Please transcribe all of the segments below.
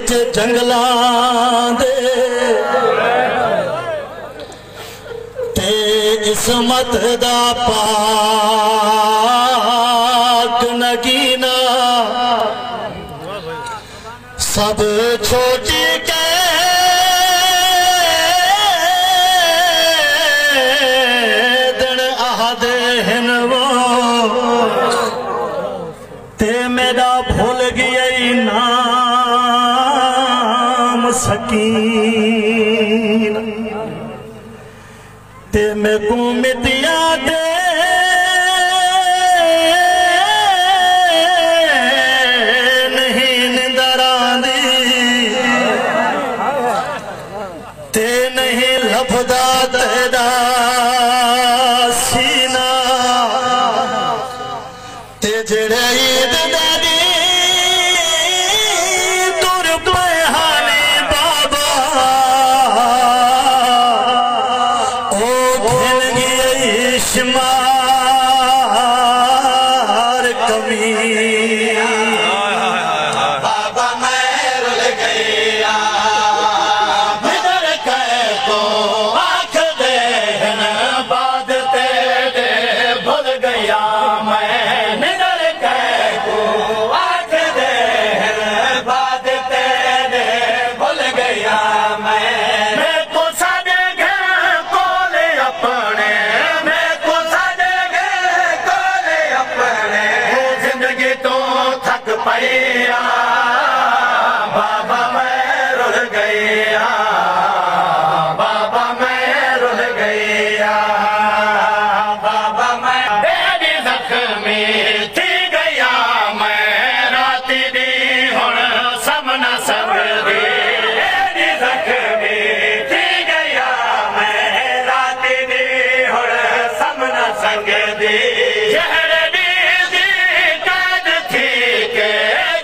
बिच जंगलां दे ते इसमत दा पाक नगीना सब छोटी के दिन आहदे हिन वो ते मेरा भूल गया नाम सकीन ते मैं को मिटिया दे नहीं निंदरांदी ते नहीं लभदा तेरा सीना ते जेड़े ईद दादी तुर पहानी बाबा ओ घिन गई शुमार कमी बाबा मैं रुल गया बिदर कह को आँख दे बाद तेरे भूल गया मैं निदर कह को आँख दे बाद तेरे भूल गया मैं को सादे घर कोले अपने मैं को सादे घर कोले अपने जिंदगी तो थक पैया बाबा मैं रुल गया बाबा मैं रुल गया बाबा मैं तेरी जख्मी थी गया मैं राती दी हुण समना समझी तेरी जख्मी थी गया मैं राती दी हुण समना संगदी जहर दी काद थी के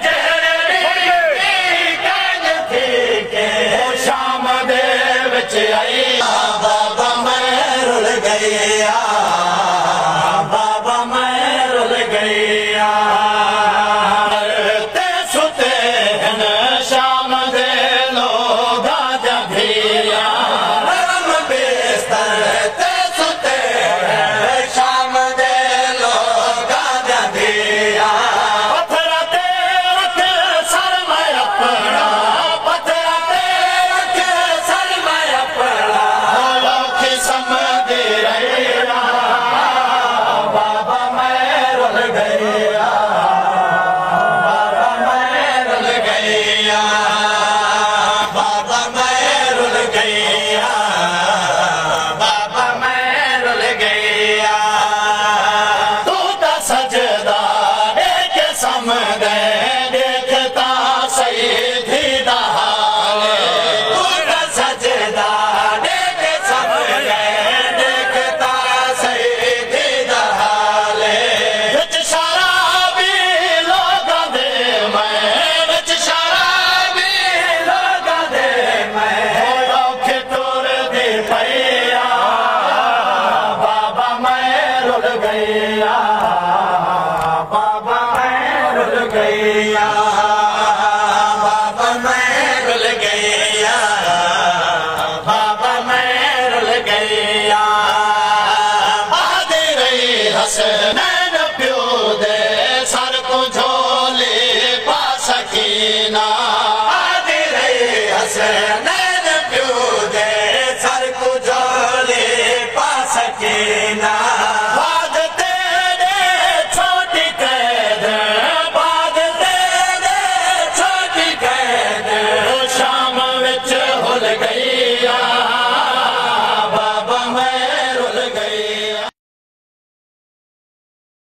जहर दी काद थी के शाम दे विच आई बाबा मैं रुल गया बाबा मैं रुल गया ते सुते हन शाम दे लोग जभिया नरम बिस्तर ते सुते शाम दे लोग जभिया पत्थर ते रख सर मैं अपना पत्थर ते रख सर मैं अपना लोकी समझ रहा बाबा मैं रुल गया बाबा मैं रुल गया